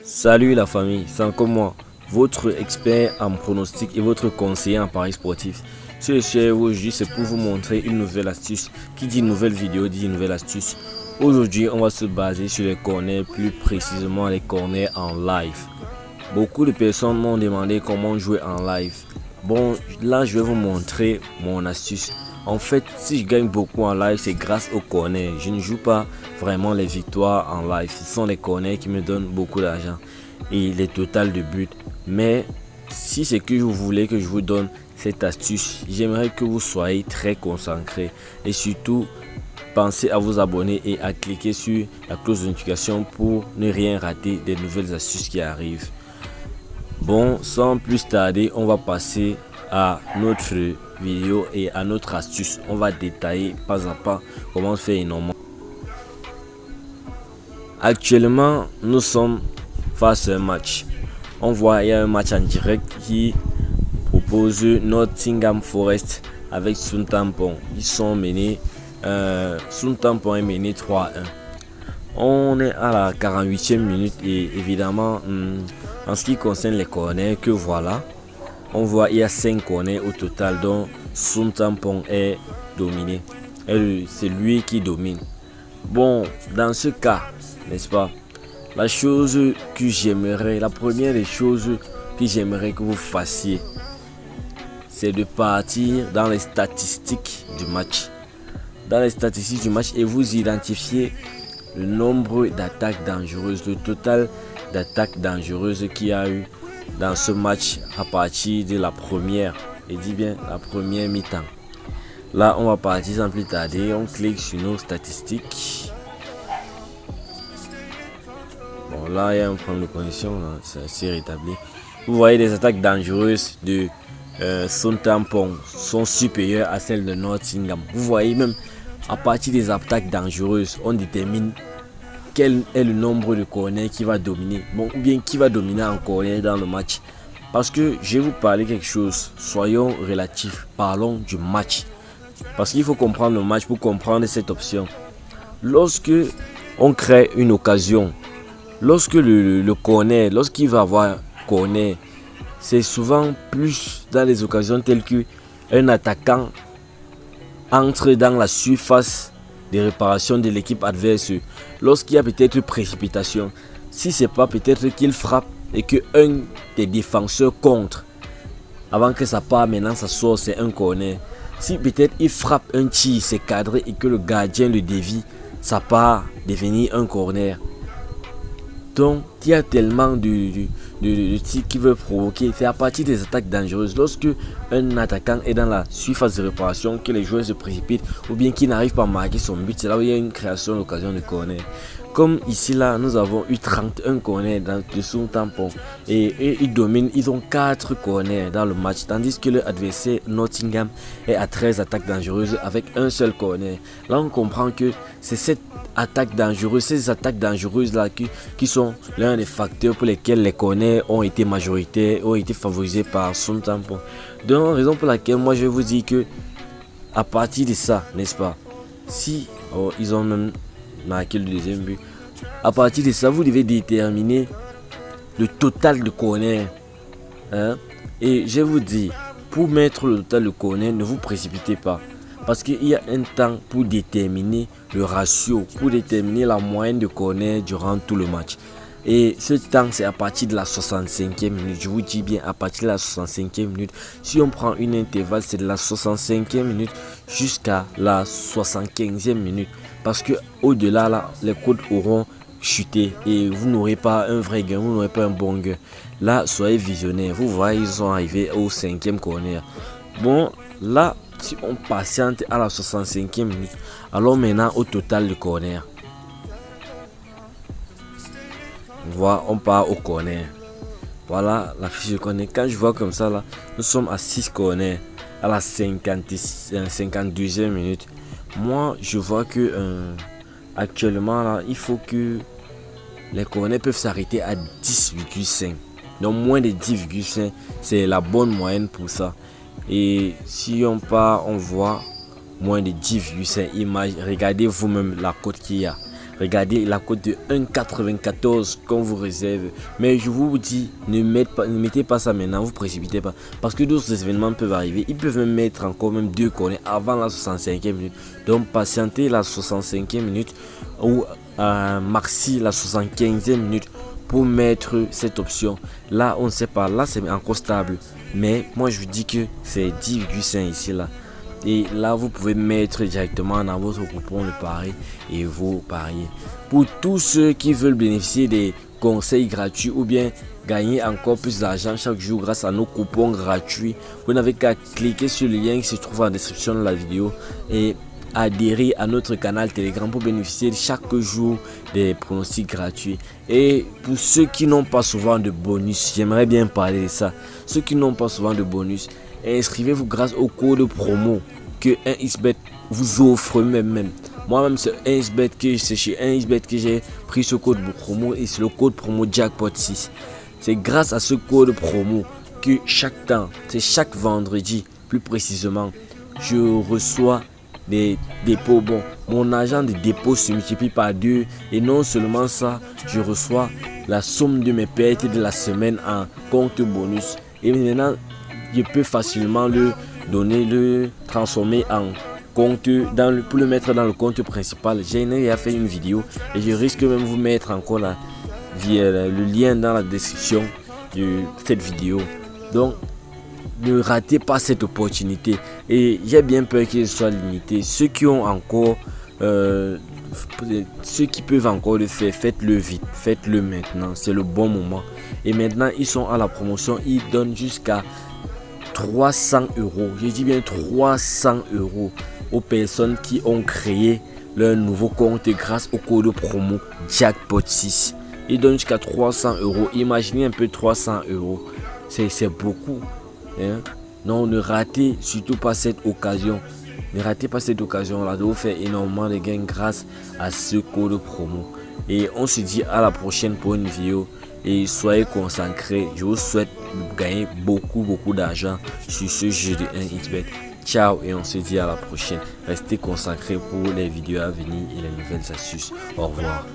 Salut la famille, c'est encore moi, votre expert en pronostic et votre conseiller en paris sportif. Ce que je suis aujourd'hui, c'est pour vous montrer une nouvelle astuce. Qui dit nouvelle vidéo dit nouvelle astuce. Aujourd'hui, on va se baser sur les corners, plus précisément les corners en live. Beaucoup de personnes m'ont demandé comment jouer en live. Bon, là je vais vous montrer mon astuce. En fait, si je gagne beaucoup en live, c'est grâce aux corners. Je ne joue pas vraiment les victoires en live. Ce sont les corners qui me donnent beaucoup d'argent et les totals de buts. Mais si c'est que vous voulez que je vous donne cette astuce, j'aimerais que vous soyez très concentrés et surtout pensez à vous abonner et à cliquer sur la cloche de notification pour ne rien rater des nouvelles astuces qui arrivent. Bon, sans plus tarder, on va passer à notre vidéo et à notre astuce. On va détailler pas à pas comment faire énormément. Actuellement, nous sommes face à un match. On voit il y a un match en direct qui propose Nottingham Forest avec Southampton. Ils sont menés. Southampton est mené 3-1. On est à la 48e minute et évidemment, en ce qui concerne les corners, que voilà, on voit il y a 5 corners au total dont Southampton est dominé. C'est lui qui domine. Bon, dans ce cas, n'est-ce pas, la chose que j'aimerais, la première des choses que j'aimerais que vous fassiez, c'est de partir dans les statistiques du match. Dans les statistiques du match et vous identifiez le nombre d'attaques dangereuses, le total d'attaques dangereuses qu'il y a eu dans ce match à partir de la première, et dis bien la première mi-temps. Là, on va partir sans plus tarder, on clique sur nos statistiques. Bon, là, il y a un problème de connexion, c'est rétabli. Vous voyez, les attaques dangereuses de Southampton sont supérieures à celles de Nottingham. Vous voyez même, à partir des attaques dangereuses, on détermine quel est le nombre de corners qui va dominer. Bon, ou bien qui va dominer en corner dans le match. Parce que je vais vous parler quelque chose. Soyons relatifs. Parlons du match. Parce qu'il faut comprendre le match pour comprendre cette option. Lorsque on crée une occasion, lorsque le corner, lorsqu'il va avoir corner, c'est souvent plus dans les occasions telles que un attaquant entre dans la surface de réparation de l'équipe adverse. Lorsqu'il y a peut-être précipitation, si c'est pas peut-être qu'il frappe et que un des défenseurs contre avant que ça part, maintenant ça sort, c'est un corner. Si peut-être il frappe un tir, c'est cadré et que le gardien le dévie, ça part devenir un corner. Donc il y a tellement de tirs qui veut provoquer. C'est à partir des attaques dangereuses. Lorsque un attaquant est dans la surface de réparation, que les joueurs se précipitent ou bien qu'il n'arrive pas à marquer son but, c'est là où il y a une création d'occasion de corner. Comme ici là, nous avons eu 31 corners dans le Southampton et ils dominent, ils ont 4 corners dans le match, tandis que leur adversaire Nottingham est à 13 attaques dangereuses avec un seul corner. Là on comprend que c'est cette attaque dangereuse, ces attaques dangereuses là qui sont l'un des facteurs pour lesquels les corners ont été majoritaires, ont été favorisés par Southampton. Donc raison pour laquelle moi je vous dis que à partir de ça, n'est-ce pas, si ils ont même marqué le deuxième but, à partir de ça vous devez déterminer le total de corner, hein? Et je vous dis, pour mettre le total de corner, ne vous précipitez pas, parce qu'il y a un temps pour déterminer le ratio, pour déterminer la moyenne de corner durant tout le match. Et ce temps, c'est à partir de la 65e minute. Je vous dis bien, à partir de la 65e minute. Si on prend une intervalle, c'est de la 65e minute jusqu'à la 75e minute. Parce que au-delà, là, les codes auront chuté et vous n'aurez pas un vrai gain, vous n'aurez pas un bon gain. Là, soyez visionnaires. Vous voyez, ils sont arrivés au 5e corner. Bon, là, si on patiente à la 65e minute, alors maintenant au total de corner. Voilà, on part au corner. Voilà la fiche de corner. Quand je vois comme ça là, nous sommes à 6 corners à la 52e minute. Moi je vois que actuellement là, il faut que les corners peuvent s'arrêter à 10,5. Donc moins de 10,5, c'est la bonne moyenne pour ça. Et si on part, on voit moins de 10,5 images. Regardez vous-même la cote qu'il y a. Regardez la cote de 1,94 qu'on vous réserve. Mais je vous dis, ne mettez pas ça maintenant, vous précipitez pas. Parce que d'autres événements peuvent arriver. Ils peuvent même mettre encore même 2 corners avant la 65e minute. Donc patientez la 65e minute ou maxi la 75e minute pour mettre cette option. Là, on ne sait pas. Là, c'est encore stable. Mais moi, je vous dis que c'est 10,5 ici, là. Et là, vous pouvez mettre directement dans votre coupon le pari et vous pariez. Pour tous ceux qui veulent bénéficier des conseils gratuits ou bien gagner encore plus d'argent chaque jour grâce à nos coupons gratuits, vous n'avez qu'à cliquer sur le lien qui se trouve en description de la vidéo et adhérer à notre canal Telegram pour bénéficier chaque jour des pronostics gratuits. Et pour ceux qui n'ont pas souvent de bonus, j'aimerais bien parler de ça. Ceux qui n'ont pas souvent de bonus, inscrivez-vous grâce au code promo que 1xBet vous offre même. Moi-même, c'est 1xBet c'est chez 1xBet que j'ai pris ce code promo et c'est le code promo Jackpot 6. C'est grâce à ce code promo que chaque vendredi, plus précisément, je reçois des dépôts. Bon, mon argent de dépôt se multiplie par 2 et non seulement ça, je reçois la somme de mes pertes de la semaine en compte bonus. Et maintenant, je peux facilement le transformer en compte pour le mettre dans le compte principal. J'ai déjà fait une vidéo et je risque même vous mettre encore le lien dans la description de cette vidéo. Donc ne ratez pas cette opportunité et j'ai bien peur qu'il soit limité. Ceux qui ont encore ceux qui peuvent encore le faire, faites-le vite, faites-le maintenant, c'est le bon moment. Et maintenant ils sont à la promotion, ils donnent jusqu'à 300 euros, je dis bien 300 euros aux personnes qui ont créé leur nouveau compte grâce au code promo Jackpot 6. Ils donnent jusqu'à 300 euros. Imaginez un peu 300 euros, c'est beaucoup, hein? Non, ne ratez surtout pas cette occasion. Ne ratez pas cette occasion là de vous faire énormément de gains grâce à ce code promo. Et on se dit à la prochaine pour une vidéo. Et soyez concentrés. Je vous souhaite de gagner beaucoup d'argent sur ce jeu de 1xBet. Ciao et on se dit à la prochaine. Restez concentrés pour les vidéos à venir et les nouvelles astuces. Au revoir.